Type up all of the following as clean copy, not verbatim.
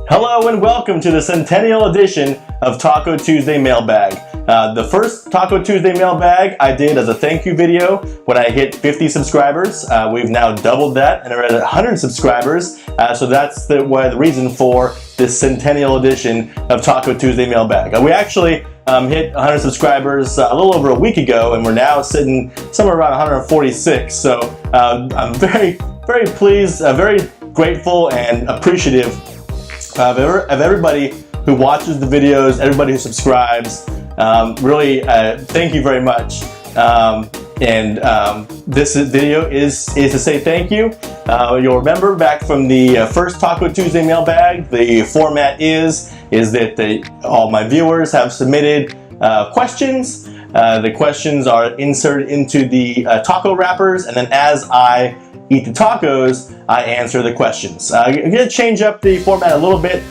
Hello and welcome to the Centennial edition of Taco Tuesday Mailbag. The first Taco Tuesday Mailbag I did as a thank you video when I hit 50 subscribers. We've now doubled that and are at 100 subscribers. So that's the reason for this Centennial edition of Taco Tuesday Mailbag. We actually hit 100 subscribers a little over a week ago, and we're now sitting somewhere around 146. So I'm very pleased, very grateful and appreciative of everybody who watches the videos, everybody who subscribes. Really, thank you very much. This video is to say thank you. You'll remember back from the first Taco Tuesday Mailbag, the format is that all my viewers have submitted questions. The questions are inserted into the taco wrappers, and then as I eat the tacos, I answer the questions. I'm going to change up the format a little bit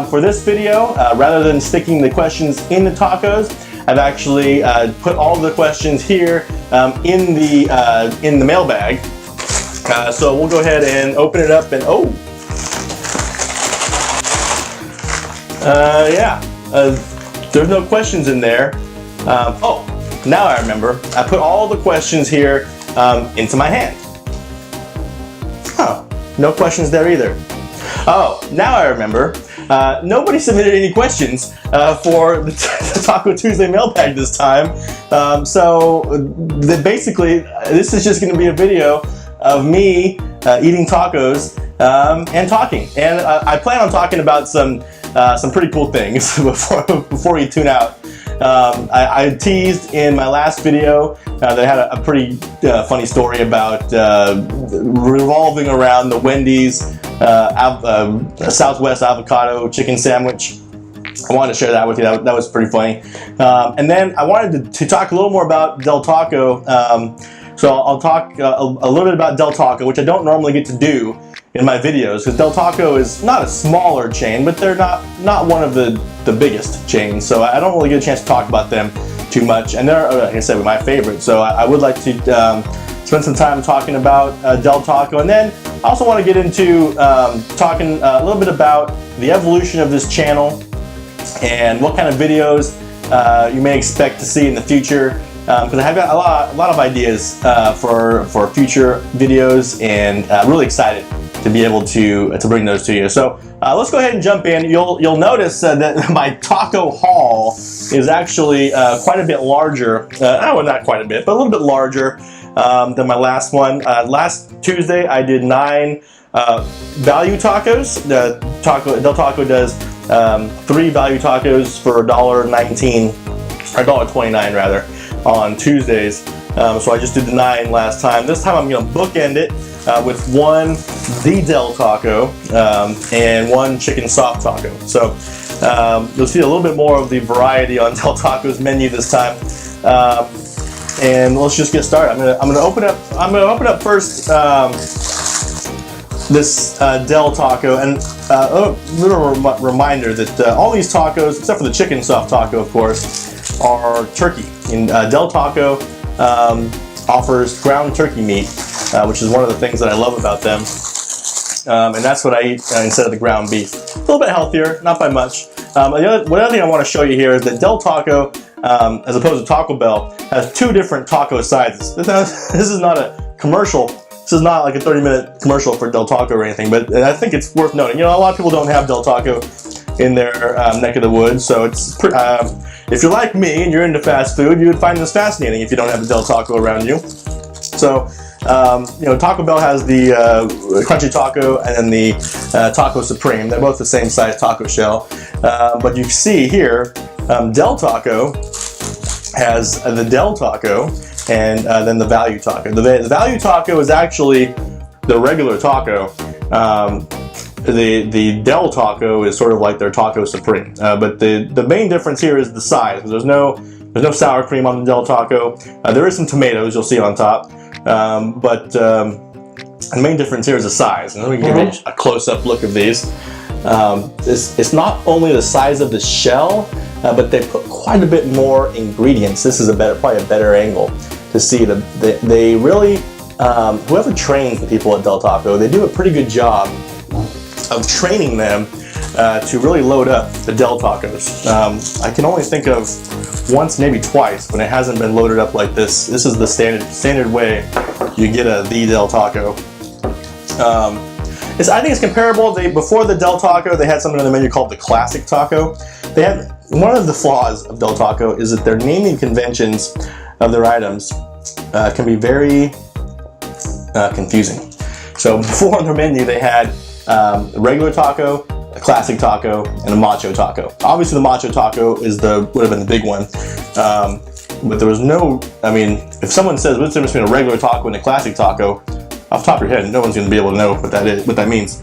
for this video. Rather than sticking the questions in the tacos, I've actually put all the questions here in the mailbag. So we'll go ahead and open it up and there's no questions in there. Now I remember. I put all the questions here into my hand. Oh, no questions there either. Oh, now I remember. Nobody submitted any questions for the Taco Tuesday Mailbag this time. Basically, this is just going to be a video of me eating tacos and talking. And I plan on talking about some pretty cool things before you tune out. I teased in my last video that I had a pretty funny story about revolving around the Wendy's Southwest avocado chicken sandwich. I wanted to share that with you. That was pretty funny. And then I wanted to talk a little more about Del Taco. So I'll talk a little bit about Del Taco, which I don't normally get to do in my videos, because Del Taco is not a smaller chain, but they're not one of the biggest chains, so I don't really get a chance to talk about them too much, and they're, like I said, my favorite. So I would like to spend some time talking about Del Taco, and then I also want to get into talking a little bit about the evolution of this channel and what kind of videos you may expect to see in the future. Because I have got a lot of ideas for future videos, and really excited to be able to bring those to you. So let's go ahead and jump in. You'll notice that my taco haul is actually quite a bit larger. Well, not quite a bit, but a little bit larger than my last one. Last Tuesday I did 9 value tacos. Del Taco does 3 value tacos for $1.19 or $1.29 rather on Tuesdays. So I just did the 9 last time. This time I'm going to bookend it with one the Del Taco and one chicken soft taco. So you'll see a little bit more of the variety on Del Taco's menu this time. And let's just get started. I'm gonna open up first this Del Taco, and a little reminder that all these tacos, except for the chicken soft taco, of course, are turkey. And Del Taco offers ground turkey meat, which is one of the things that I love about them. And that's what I eat instead of the ground beef. A little bit healthier, not by much. One other thing I want to show you here is that Del Taco, as opposed to Taco Bell, has 2 different taco sizes. This is not a commercial. This is not like a 30-minute commercial for Del Taco or anything, but I think it's worth noting. You know, a lot of people don't have Del Taco in their neck of the woods, so it's if you're like me and you're into fast food, you would find this fascinating if you don't have a Del Taco around you. So, Taco Bell has the crunchy taco and then the taco supreme. They're both the same size taco shell. But you see here, Del Taco has the Del Taco and then the value taco. The value taco is actually the regular taco. The Del Taco is sort of like their taco supreme. But the main difference here is the size. There's no sour cream on the Del Taco. There is some tomatoes you'll see on top. But the main difference here is the size. And let me give you a close-up look of these. It's not only the size of the shell, but they put quite a bit more ingredients. This is probably a better angle to see. They really, whoever trains the people at Del Taco, they do a pretty good job of training them to really load up the Del Tacos. I can only think of once, maybe twice, when it hasn't been loaded up like this. This is the standard way you get the Del Taco. I think it's comparable. Before the Del Taco, they had something on the menu called the Classic Taco. They had one of the flaws of Del Taco is that their naming conventions of their items can be very confusing. So before on their menu, they had a regular taco, a classic taco, and a macho taco. Obviously, the macho taco would have been the big one. But there was no, I mean, if someone says what's the difference between a regular taco and a classic taco, off the top of your head, no one's going to be able to know what that is, what that means.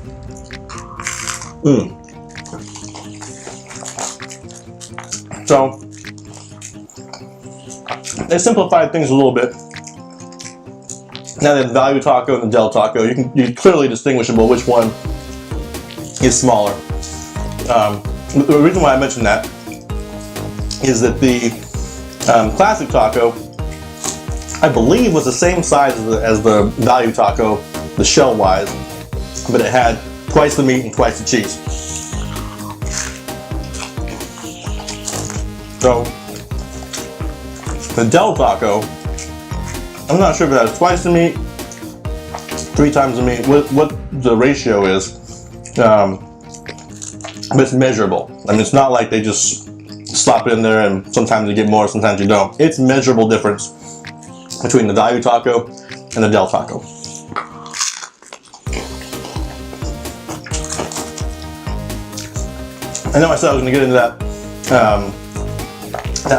So they simplified things a little bit. Now they have the value taco and the Del Taco. You're clearly distinguishable which one is smaller. The reason why I mentioned that is that the classic taco, I believe, was the same size as the value taco, the shell wise, but it had twice the meat and twice the cheese. So the Del Taco, I'm not sure if it has twice the meat, 3 times the meat, what the ratio is, but it's measurable. I mean, it's not like they just slap it in there and sometimes you get more, sometimes you don't. It's measurable difference between the value taco and the Del Taco. I know I said I was going to get into that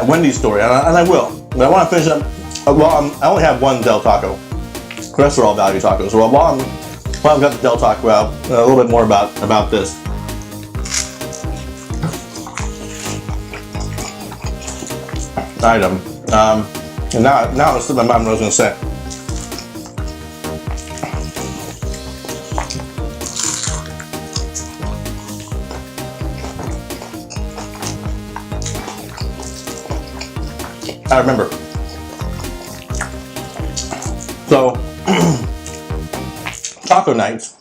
Wendy's story, and I will, but I want to finish up. Well, I only have one Del Taco. The rest are all value tacos. So while I've got the Del Taco out, a little bit more about this. Item. And now it's slipping my mind what I was going to say. I remember. So, taco nights.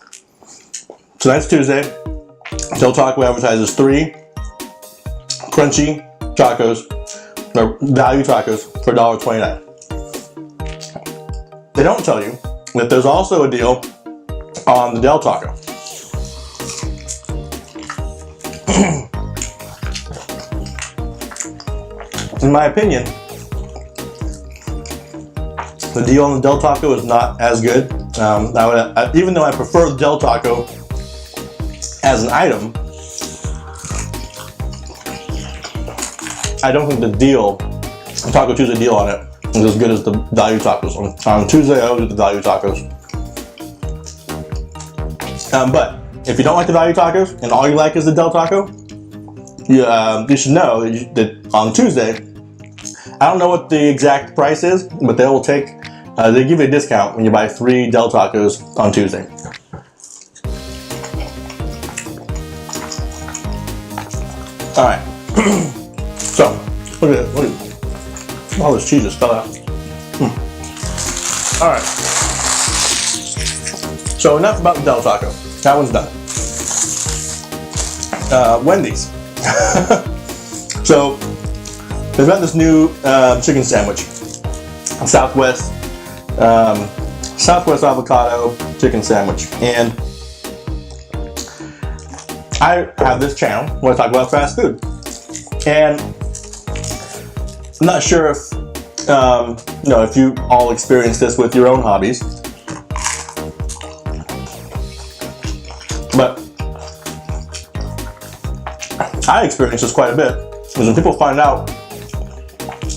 Tonight's Tuesday. Del Taco advertises 3 crunchy tacos, or value tacos, for $1.29. They don't tell you that there's also a deal on the Del Taco. In my opinion, the deal on the Del Taco is not as good. Even though I prefer the Del Taco as an item, I don't think the deal, the Taco Tuesday deal on it, is as good as the value tacos. On Tuesday, I always do the value tacos. But if you don't like the value tacos and all you like is the Del Taco, you should know that on Tuesday, I don't know what the exact price is, but they give you a discount when you buy 3 Del Tacos on Tuesday. All right. So look at all this cheese just fell out. All right. So enough about the Del Taco. That one's done. Wendy's. So they've got this new chicken sandwich, Southwest avocado chicken sandwich, and I have this channel where I talk about fast food, and I'm not sure if if you all experience this with your own hobbies, but I experience this quite a bit. Because when people find out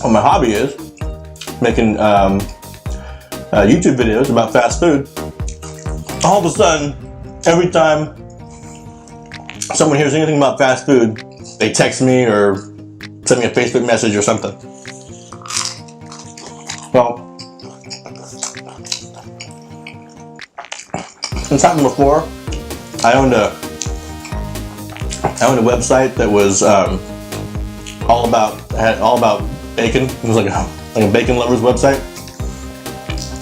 what my hobby is, making YouTube videos about fast food, all of a sudden, every time someone hears anything about fast food, they text me or send me a Facebook message or something. Well, it's happened before. I owned a website that was all about bacon. It was like a bacon lovers website.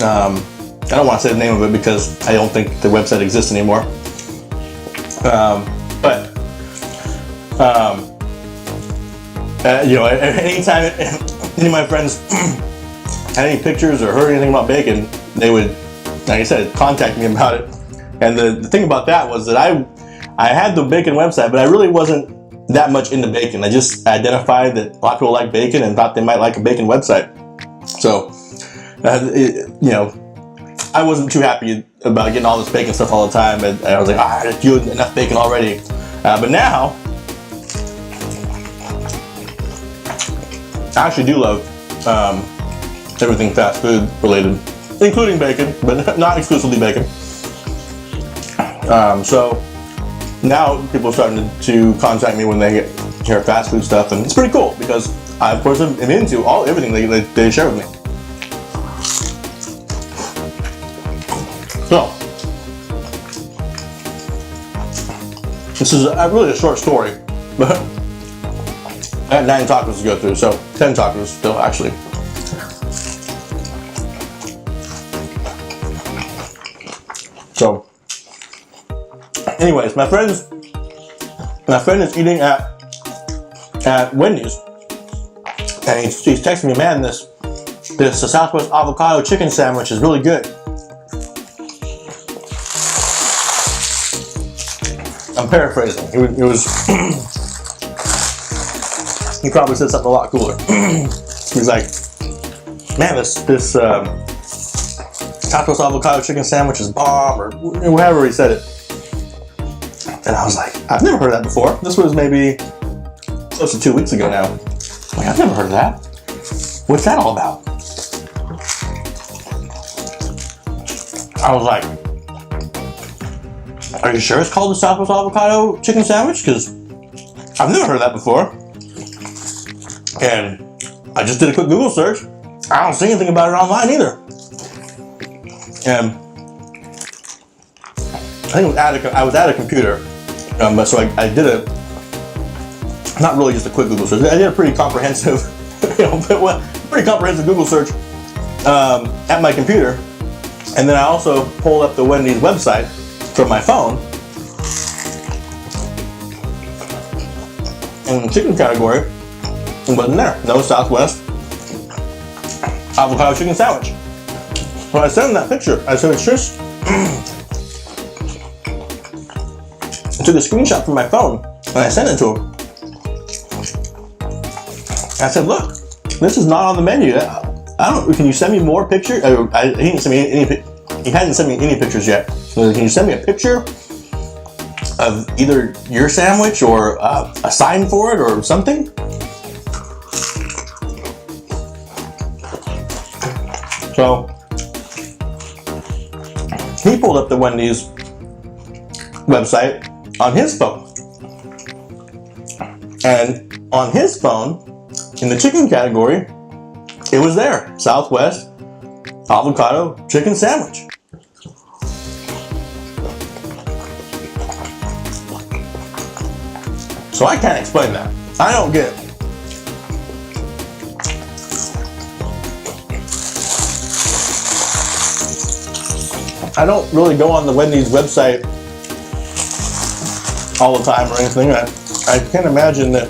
I don't want to say the name of it because I don't think the website exists anymore. But You know, anytime any of my friends had any pictures or heard anything about bacon, they would, like I said, contact me about it. And the thing about that was that I had the bacon website, but I really wasn't that much into bacon. I just identified that a lot of people like bacon and thought they might like a bacon website. So, you know, I wasn't too happy about getting all this bacon stuff all the time. And I was like, I do enough bacon already. But now, I actually do love everything fast food related, including bacon, but not exclusively bacon. So now people are starting to contact me when they hear fast food stuff, and it's pretty cool because I, of course, am into everything they share with me. So this is really a short story, but I had 9 tacos to go through, so 10 tacos still, actually. So, anyways, my friend is eating at Wendy's, and he's texting me, man, this Southwest avocado chicken sandwich is really good. I'm paraphrasing. It was he probably said something a lot cooler. He's like, man, this Southwest avocado chicken sandwich is bomb, or whatever he said it. And I was like, I've never heard of that before. This was maybe close to 2 weeks ago now. I'm like, I've never heard of that. What's that all about? I was like, are you sure it's called the Southwest avocado chicken sandwich? Because I've never heard of that before. And I just did a quick Google search. I don't see anything about it online either. And I think I was at a computer, so I did not really just a quick Google search. I did a pretty comprehensive, pretty comprehensive Google search at my computer, and then I also pulled up the Wendy's website from my phone. And in the chicken category, it wasn't there. No Southwest avocado chicken sandwich. So I sent him that picture. I said, it's just. I took a screenshot from my phone and I sent it to him. I said, look, this is not on the menu. Can you send me more pictures? He didn't send me any. He hadn't sent me any pictures yet. So can you send me a picture of either your sandwich or a sign for it or something? So he pulled up the Wendy's website on his phone. And on his phone, in the chicken category, it was there. Southwest avocado chicken sandwich. So I can't explain that. I don't get it. I don't really go on the Wendy's website all the time or anything. I can't imagine that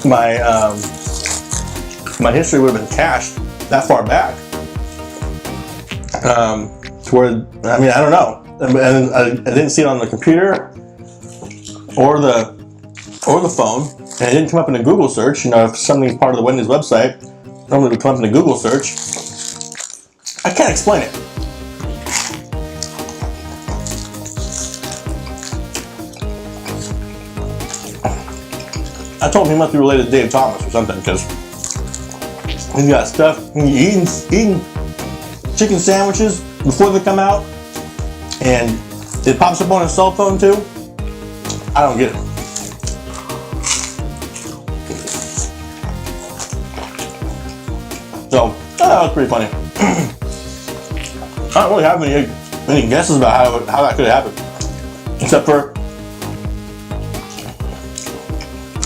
my history would have been cached that far back. To where, I mean, I don't know. And I didn't see it on the computer or the phone, and it didn't come up in a Google search. You know, if something's part of the Wendy's website, normally it would come up in a Google search. I can't explain it. I told him he must be related to Dave Thomas or something, because he's got stuff, eating chicken sandwiches before they come out, and it pops up on his cell phone too. I don't get it. So that was pretty funny. I don't really have any guesses about how that could have happened, except for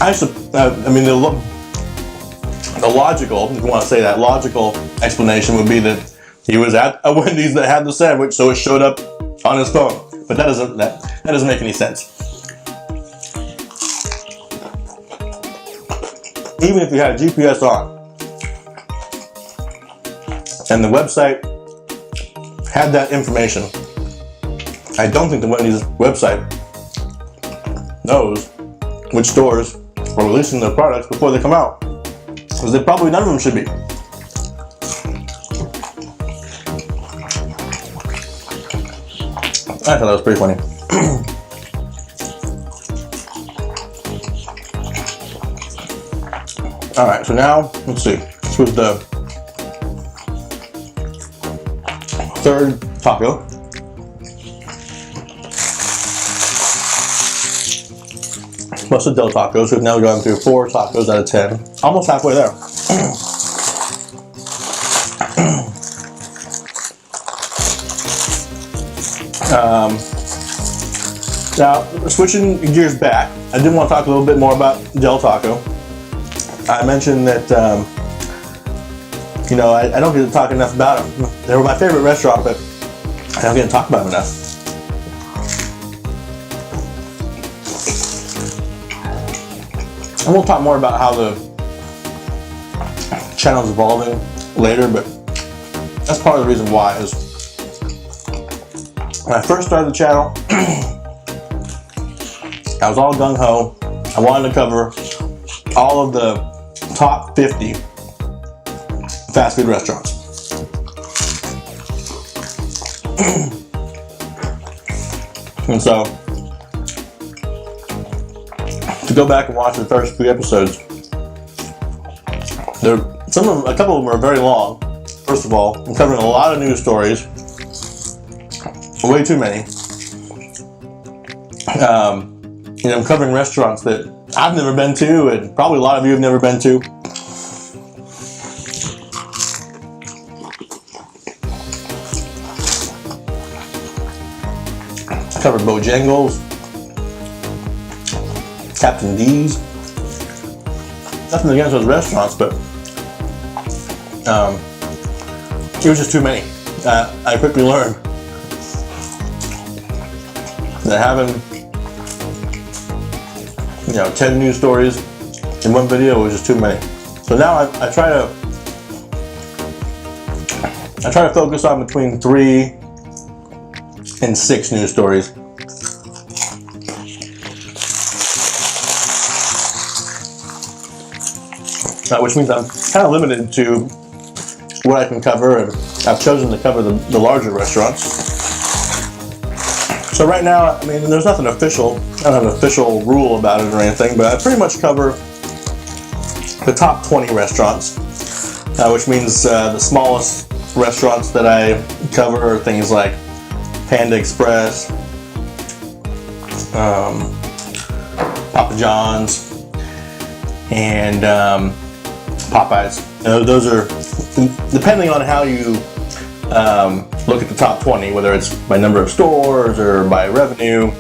I mean the logical, if you want to say that, logical explanation would be that he was at a Wendy's that had the sandwich, so it showed up on his phone. But that doesn't make any sense. even if you had GPS on and the website had that information, I don't think the Wendy's website knows which stores are releasing their products before they come out, because probably none of them should be. I thought that was pretty funny. All right, so now let's see. This was the third taco. Plus the Del Tacos. We've now gone through 4 tacos out of 10. Almost halfway there. Now, switching gears back, I did want to talk a little bit more about Del Taco. I mentioned that, you know, I don't get to talk enough about them. They were my favorite restaurant, but I don't get to talk about them enough. And we'll talk more about how the channel's evolving later, but that's part of the reason why. Is when I first started the channel, I was all gung-ho. I wanted to cover all of the top 50 fast food restaurants. And so, to go back and watch the first 3 episodes, a couple of them are very long. First of all, I'm covering a lot of news stories, way too many. You know, I'm covering restaurants that I've never been to, and probably a lot of you have never been to. I covered Bojangles, Captain D's. Nothing against those restaurants, but it was just too many. I quickly learned that having 10 news stories in one video was just too many. So now I try to focus on between 3 and 6 news stories. Which means I'm kind of limited to what I can cover, and I've chosen to cover the larger restaurants. So right now, I mean, there's nothing official. I don't have an official rule about it or anything, but I pretty much cover the top 20 restaurants, which means the smallest restaurants that I cover are things like Panda Express, Papa John's, and Popeyes. Those are, depending on how you look at the top 20, whether it's by number of stores or by revenue,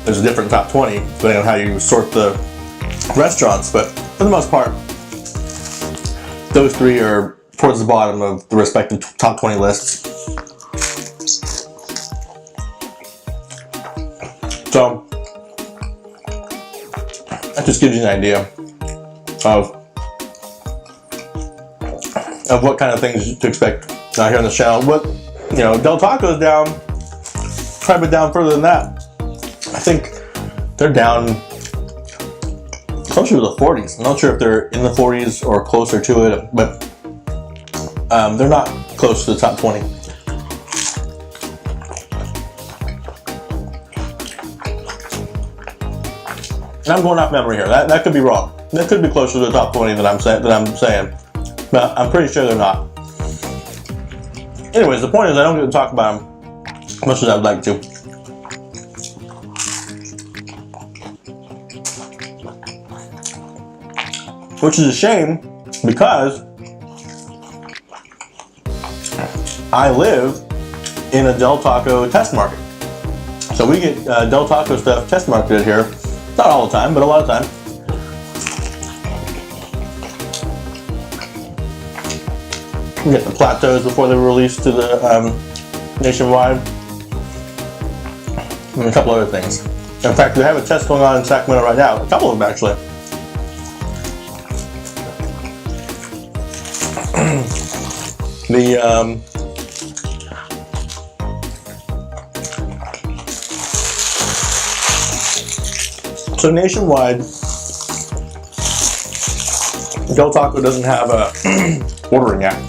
there's a different top 20 depending on how you sort the restaurants. But for the most part, those 3 are towards the bottom of the respective top 20 lists. So that just gives you an idea of what kind of things to expect here on the channel. But Del Taco's down, quite a bit down further than that. I think they're down closer to the 40s. I'm not sure if they're in the 40s or closer to it, but they're not close to the top 20. And I'm going off memory here. That could be wrong. That could be closer to the top 20 that I'm saying. But I'm pretty sure they're not. Anyways, the point is I don't get to talk about them as much as I would like to. Which is a shame, because I live in a Del Taco test market. So we get Del Taco stuff test marketed here. Not all the time, but a lot of time. We get the plateaus before they were released to the nationwide, and a couple other things. In fact, we have a test going on in Sacramento right now. A couple of them actually. So nationwide, Del Taco doesn't have a ordering app.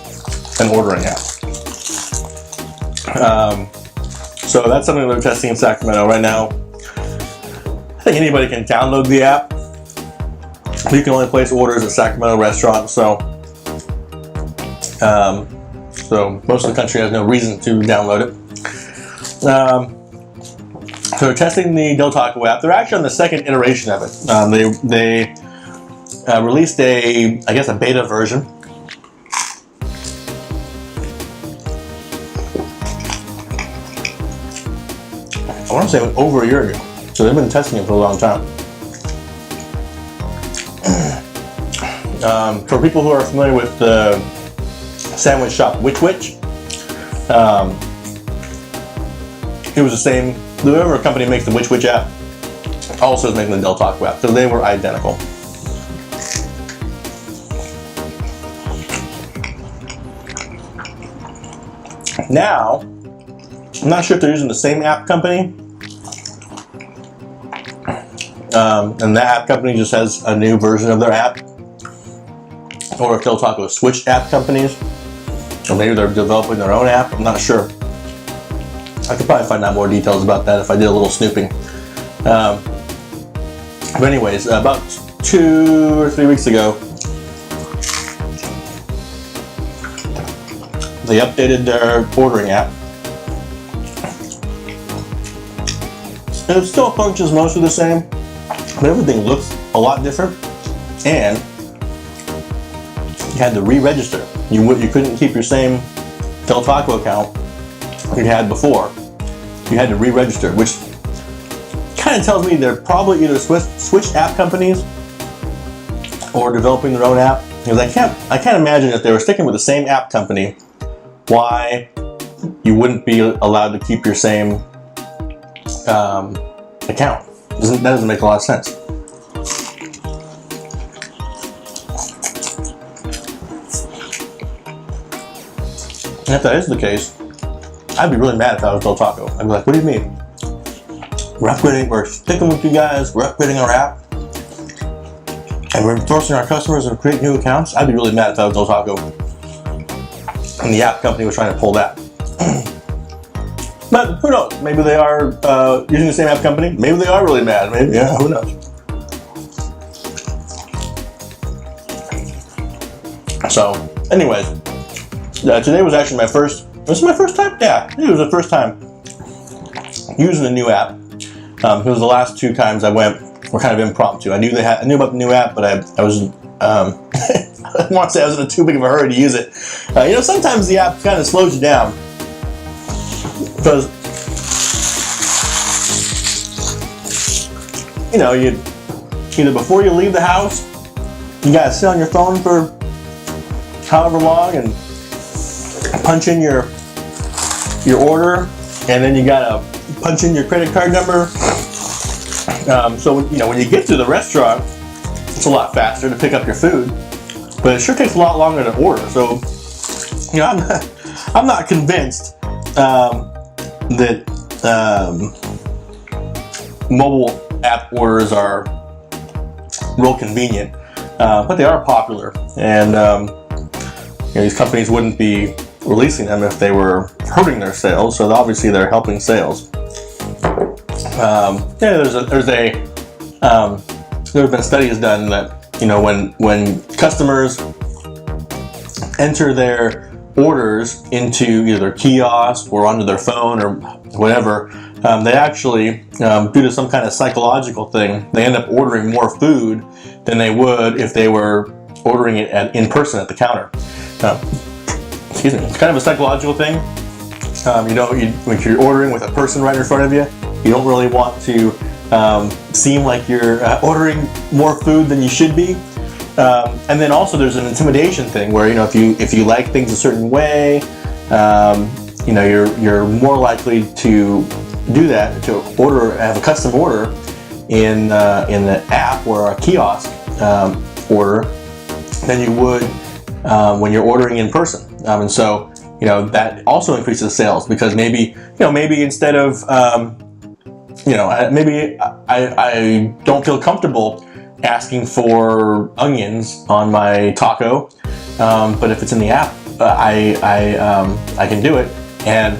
So that's something they're testing in Sacramento right now. I think anybody can download the app. You can only place orders at Sacramento restaurants, so most of the country has no reason to download it. So they're testing the Del Taco app. They're actually on the second iteration of it. They released a beta version. I want to say it was over a year ago. So they've been testing it for a long time. For people who are familiar with the sandwich shop Which Wich, it was the same. Whoever company makes the Which Wich app also is making the Del Taco app, so they were identical. Now, I'm not sure if they're using the same app company, and that app company just has a new version of their app, or if Del Taco switched app companies, or maybe they're developing their own app. I'm not sure. I could probably find out more details about that if I did a little snooping. But anyways, about 2 or 3 weeks ago, they updated their ordering app. And it still functions mostly the same, but everything looks a lot different. And you had to re-register. You couldn't keep your same Del Taco account you had before. You had to re-register, which kind of tells me they're probably either switched app companies or developing their own app. Because I can't imagine if they were sticking with the same app company, why you wouldn't be allowed to keep your same account. That doesn't make a lot of sense. And if that is the case, I'd be really mad if I was Del Taco. I'd be like, what do you mean? We're sticking with you guys, we're upgrading our app, and we're forcing our customers to create new accounts? I'd be really mad if I was Del Taco and the app company was trying to pull that. But who knows? Maybe they are using the same app company. Maybe they are really mad. Maybe, yeah, who knows? So, anyways, today was actually my first. Was it my first time? Yeah, it was the first time using the new app. It was the last 2 times I went were kind of impromptu. I knew about the new app, but I was I want to say I was in too big of a hurry to use it. Sometimes the app kind of slows you down because you either before you leave the house, you gotta sit on your phone for however long and punch in your order, and then you gotta punch in your credit card number. So when you get to the restaurant, it's a lot faster to pick up your food, but it sure takes a lot longer to order. So I'm not convinced that mobile app orders are real convenient, but they are popular, and these companies wouldn't be releasing them if they were hurting their sales. So obviously they're helping sales. There's been studies done that when customers enter their orders into either kiosk or onto their phone or whatever, they actually, due to some kind of psychological thing, they end up ordering more food than they would if they were ordering it in person at the counter. Excuse me. It's kind of a psychological thing. When you're ordering with a person right in front of you, you don't really want to seem like you're ordering more food than you should be. And then also there's an intimidation thing where if you like things a certain way, you're more likely to do that, to have a custom order in the app or a kiosk order than you would when you're ordering in person. And so you know, that also increases sales, because maybe, you know, maybe instead of, you know, maybe I don't feel comfortable asking for onions on my taco, but if it's in the app, I can do it. And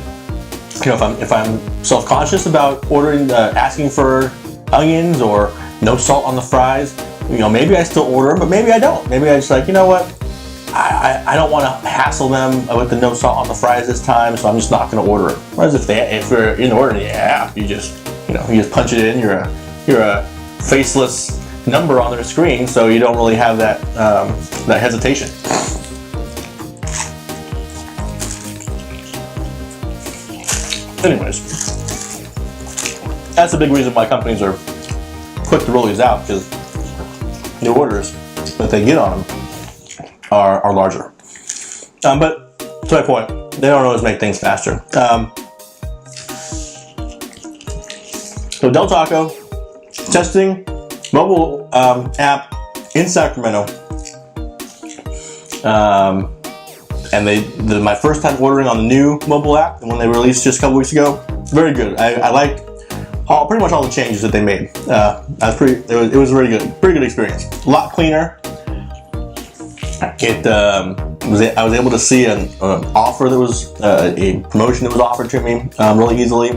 you know, if I'm self-conscious about ordering, asking for onions or no salt on the fries, you know, maybe I still order them, but maybe I don't. Maybe I just like, you know what, I don't want to hassle them with the no salt on the fries this time, so I'm just not going to order it. Whereas if you're in order in the app, you just, you know, you just punch it in. You're a faceless number on their screen, so you don't really have that that hesitation. Anyways, that's a big reason why companies are quick to roll these out, because the orders that they get on them are larger. But to my point, they don't always make things faster. So Del Taco testing mobile app in Sacramento. And my first time ordering on the new mobile app, and when they released just a couple weeks ago, very good. I like pretty much all the changes that they made. It was very good, pretty good experience. A lot cleaner. I was able to see an offer that was a promotion that was offered to me really easily.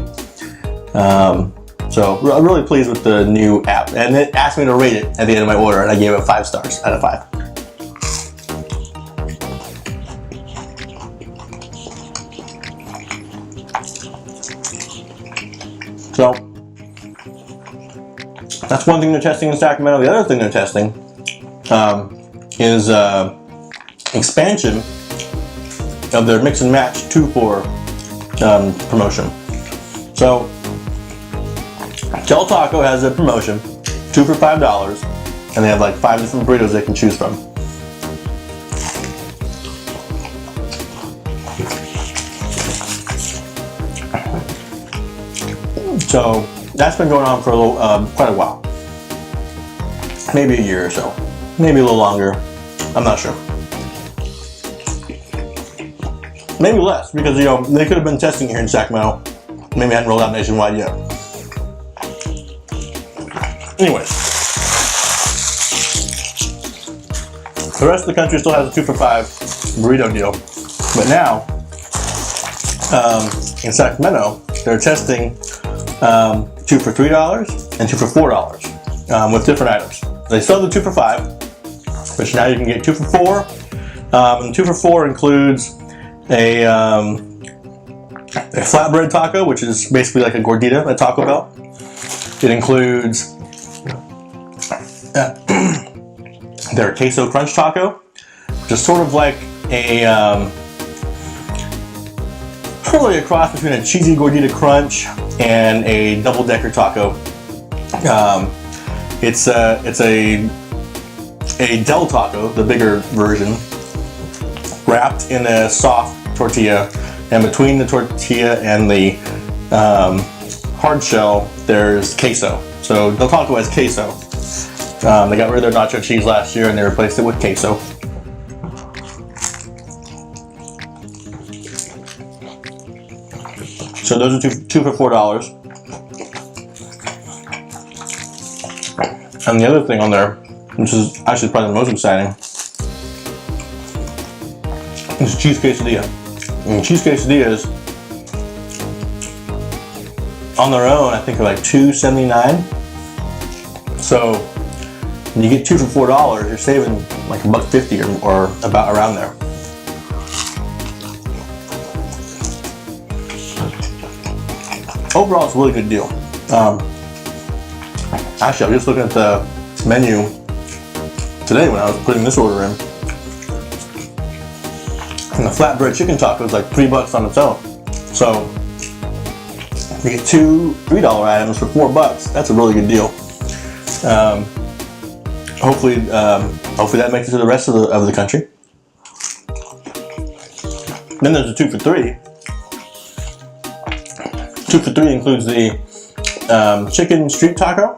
So I'm really pleased with the new app, and it asked me to rate it at the end of my order, and I gave it 5 stars out of 5. So that's one thing they're testing in Sacramento. The other thing they're testing is expansion of their mix and match 2-for promotion. So Del Taco has a promotion, 2 for $5, and they have like 5 different burritos they can choose from. So that's been going on for quite a while, maybe a year or so, maybe a little longer. I'm not sure. Maybe less, because you know they could have been testing it here in Sacramento. Maybe hadn't rolled out nationwide yet. Anyways, the rest of the country still has a 2 for $5 burrito deal, but now in Sacramento they're testing 2 for $3 and 2 for $4 with different items. They still have the 2 for $5, but now you can get 2 for $4. And 2 for $4 includes a flatbread taco, which is basically like a gordita at Taco Bell. It includes their queso crunch taco, which is sort of like a probably a cross between a cheesy gordita crunch and a double-decker taco. It's a Del Taco, the bigger version, wrapped in a soft tortilla, and between the tortilla and the hard shell, there's queso. So Del Taco has queso. They got rid of their nacho cheese last year and they replaced it with queso. So those are two for $4. And the other thing on there, which is actually probably the most exciting, is cheese quesadilla. And cheese quesadillas on their own, I think, are like $2.79. So when you get 2 for $4, you're saving like $1.50 or about around there. Overall, it's a really good deal. Actually, I was just looking at the menu today when I was putting this order in. And the flatbread chicken taco is like $3 on its own. So you get 2 $3 items for $4. That's a really good deal. Hopefully that makes it to the rest of the country. Then there's a 2 for $3. 2 for $3 includes the chicken street taco,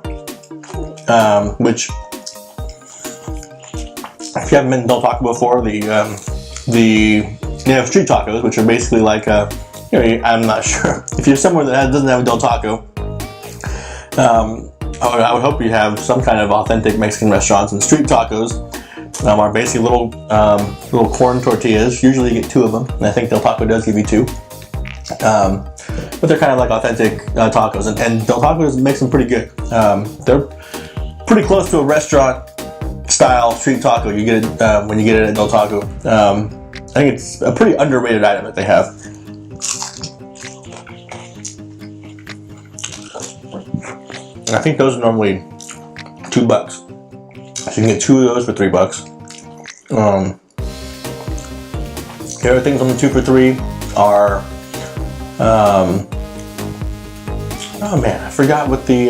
which, if you haven't been to Del Taco before, the they have street tacos, which are basically like I'm not sure if you're somewhere that doesn't have a Del Taco. I would hope you have some kind of authentic Mexican restaurants. And street tacos are basically little corn tortillas. Usually you get 2 of them, and I think Del Taco does give you 2. But they're kind of like authentic tacos, and Del Taco makes them pretty good. They're pretty close to a restaurant style street taco. You get it when you get it at Del Taco. I think it's a pretty underrated item that they have. And I think those are normally $2. So you can get 2 of those for $3. The other things on the 2 for $3 are, oh man, I forgot what the,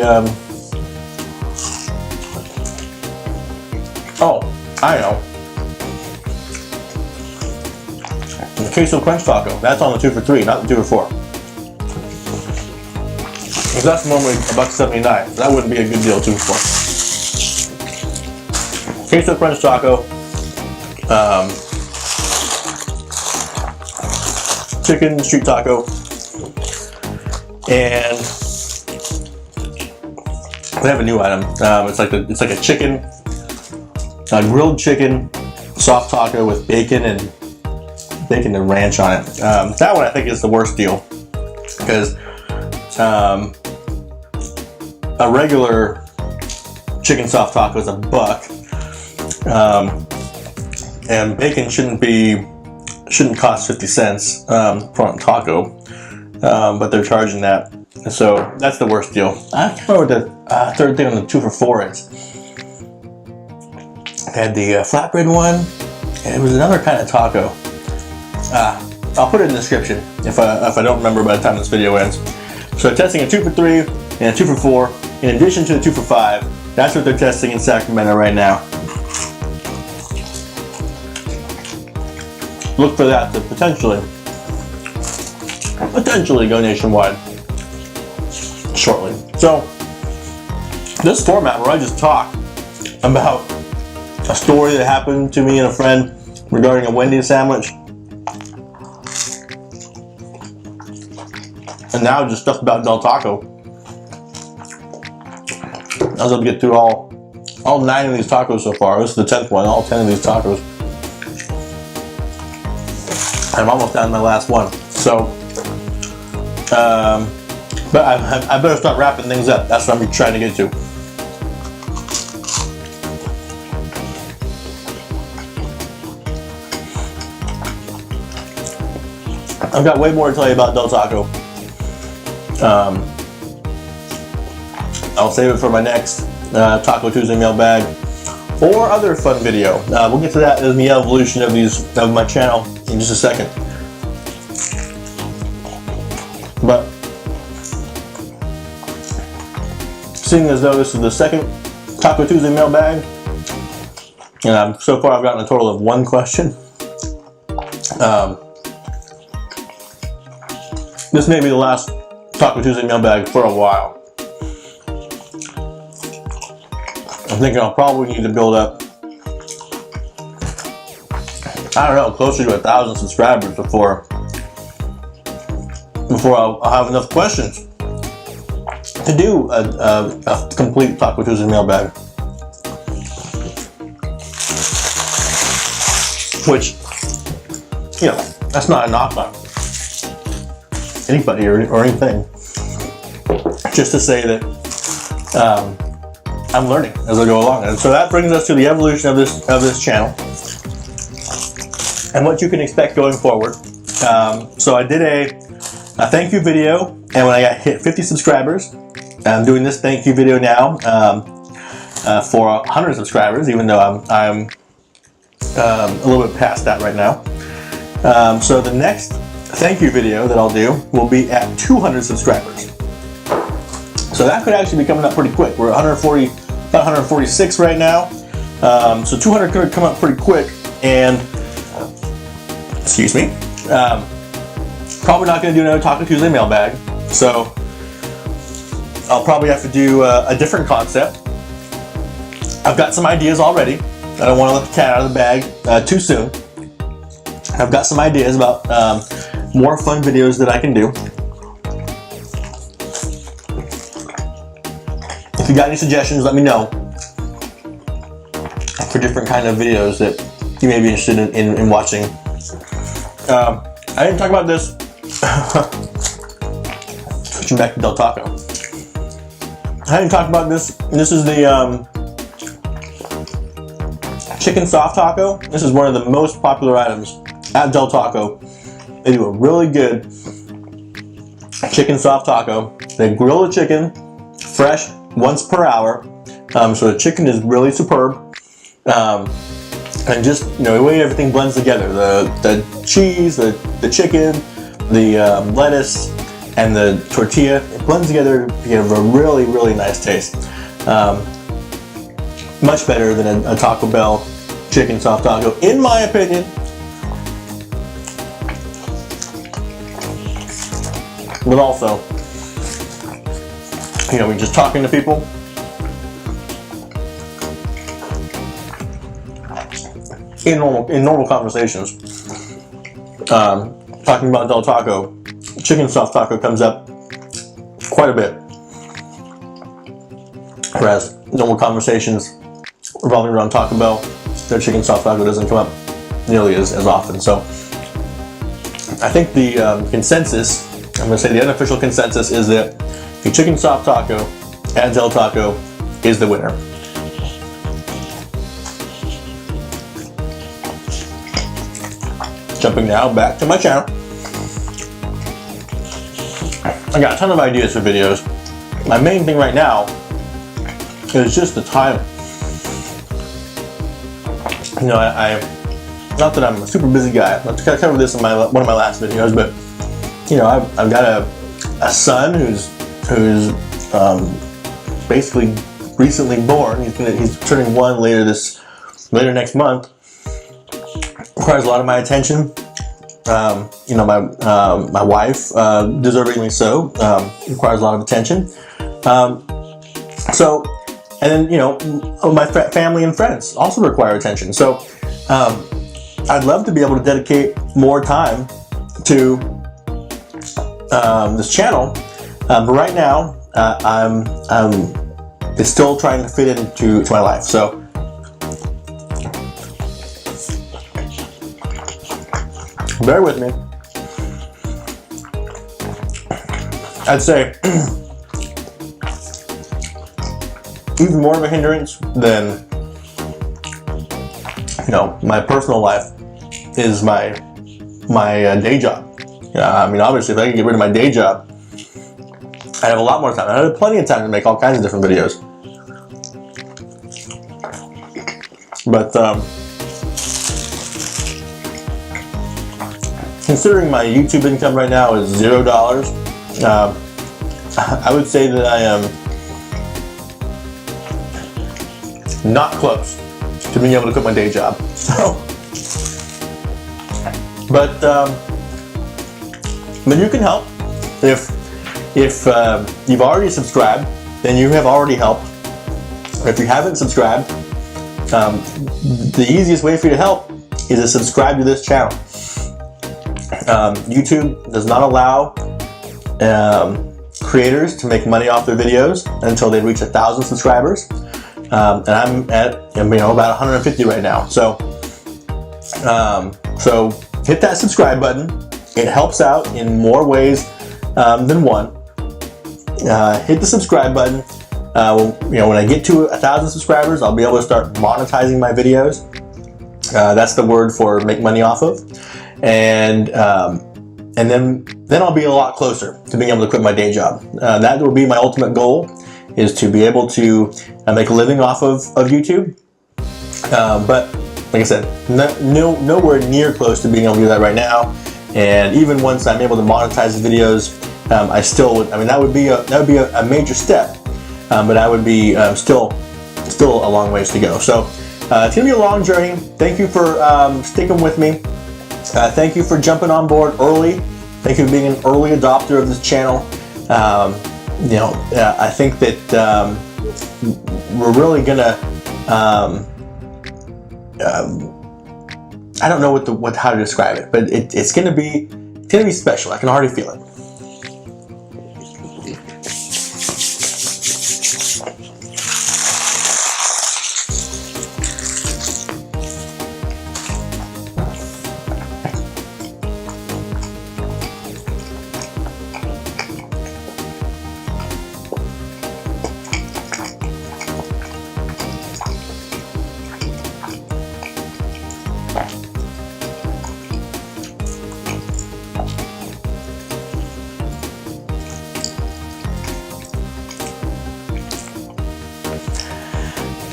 oh, I know. The queso crunch taco, that's on the 2 for $3, not the 2 for $4. Because that's normally $1.79. That wouldn't be a good deal, 2 for $4. Queso crunch taco, chicken street taco, and they have a new item. It's like a chicken, a grilled chicken soft taco with bacon and ranch on it. That one I think is the worst deal, because a regular chicken soft taco is $1, and bacon shouldn't cost 50 cents for a taco, but they're charging that, so that's the worst deal. I can't remember what the third thing on the 2 for $4 is. I had the flatbread one, and it was another kind of taco. I'll put it in the description if I don't remember by the time this video ends. So they're testing a 2 for $3 and a 2 for $4 in addition to the 2 for $5. That's what they're testing in Sacramento right now. Look for that to potentially go nationwide shortly. So this format where I just talk about a story that happened to me and a friend regarding a Wendy's sandwich, and now just stuff about Del Taco. I was able to get through all 9 of these tacos so far. This is the 10th one, all 10 of these tacos. I'm almost down to my last one. So, but I better start wrapping things up. That's what I'm trying to get to. I've got way more to tell you about Del Taco. I'll save it for my next Taco Tuesday Mailbag or other fun video. We'll get to that in the evolution of my channel in just a second. But seeing as though this is the second Taco Tuesday Mailbag, and so far I've gotten a total of 1 question. This may be the last Taco Tuesday Mailbag for a while. I'm thinking I'll probably need to build up, I don't know, closer to 1,000 subscribers before I'll have enough questions to do a complete Taco Tuesday Mailbag. Which, you know, that's not a knock on anybody or anything. Just to say that I'm learning as I go along, and so that brings us to the evolution of this channel and what you can expect going forward. So I did a thank you video, and when I got hit 50 subscribers, I'm doing this thank you video now for 100 subscribers, even though I'm a little bit past that right now. So the next thank you video that I'll do will be at 200 subscribers. So that could actually be coming up pretty quick. We're at about 146 right now. So 200 could come up pretty quick, and excuse me, probably not going to do another Taco Tuesday Mailbag. So I'll probably have to do a different concept. I've got some ideas already. I don't want to let the cat out of the bag too soon. I've got some ideas about more fun videos that I can do. If you got any suggestions, let me know for different kind of videos that you may be interested in watching. I didn't talk about this. Switching back to Del Taco. I didn't talk about this. This is the chicken soft taco. This is one of the most popular items at Del Taco. They do a really good chicken soft taco. They grill the chicken fresh once per hour. So the chicken is really superb. And just, the way everything blends together. The cheese, the chicken, the lettuce, and the tortilla, it blends together to give a really, really nice taste. Much better than a Taco Bell chicken soft taco, in my opinion. But also, we're just talking to people. In normal conversations, talking about Del Taco, chicken soft taco comes up quite a bit. Whereas normal conversations revolving around Taco Bell, their chicken soft taco doesn't come up nearly as often. So I think the consensus, I'm going to say the unofficial consensus, is that the chicken soft taco at Del Taco is the winner. Jumping now back to my channel. I got a ton of ideas for videos. My main thing right now is just the time. Not that I'm a super busy guy. I've covered this in one of my last videos, but I've got a son who's basically recently born. He's turning 1 later next month. Requires a lot of my attention. My wife, deservingly so, requires a lot of attention. And then my family and friends also require attention. So I'd love to be able to dedicate more time to this channel, but right now it's still trying to fit into my life. So bear with me. I'd say even more of a hindrance than my personal life is my day job. Obviously, if I could get rid of my day job, I'd have a lot more time. I'd have plenty of time to make all kinds of different videos. But considering my YouTube income right now is $0, I would say that I am not close to being able to quit my day job. But you can help. If you've already subscribed, then you have already helped. If you haven't subscribed, the easiest way for you to help is to subscribe to this channel. YouTube does not allow creators to make money off their videos until they reach 1,000 subscribers, and I'm at about 150 right now. So hit that subscribe button. It helps out in more ways than one. Hit the subscribe button. When I get to 1,000 subscribers, I'll be able to start monetizing my videos. That's the word for make money off of. And then I'll be a lot closer to being able to quit my day job. That will be my ultimate goal, is to be able to make a living off of YouTube. But like I said, nowhere near close to being able to do that right now. And even once I'm able to monetize the videos, I still would. That would be a major step. But I would be still a long ways to go. So it's gonna be a long journey. Thank you for sticking with me. Thank you for jumping on board early. Thank you for being an early adopter of this channel. I think that we're really gonna I don't know how to describe it, but it's gonna be special. I can already feel it.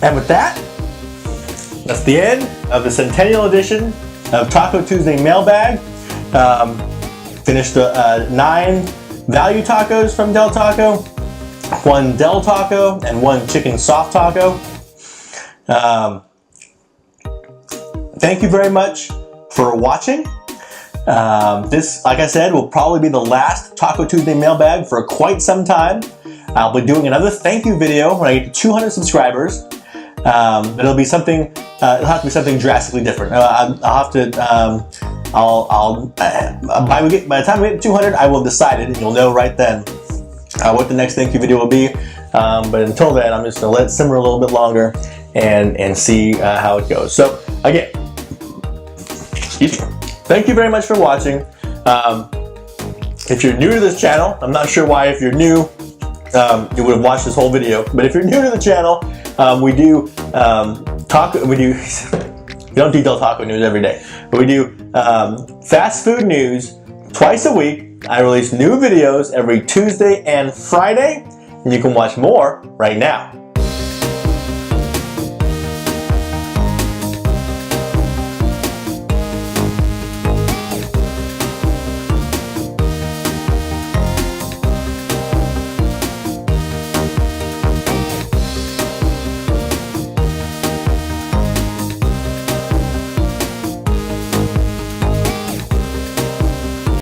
And with that, that's the end of the Centennial edition of Taco Tuesday Mailbag. Finished 9 value tacos from Del Taco, 1 Del Taco, and 1 chicken soft taco. Thank you very much for watching. This, like I said, will probably be the last Taco Tuesday Mailbag for quite some time. I'll be doing another thank you video when I get to 200 subscribers. It'll be something. It'll have to be something drastically different. I'll have to. By the time we get to 200, I will have decided, and you'll know right then what the next thank you video will be. But until then, I'm just gonna let it simmer a little bit longer and see how it goes. So again, thank you very much for watching. If you're new to this channel, I'm not sure why. If you're new, you would have watched this whole video. But if you're new to the channel, we do we don't do Del Taco news every day, but we do fast food news twice a week. I release new videos every Tuesday and Friday, and you can watch more right now.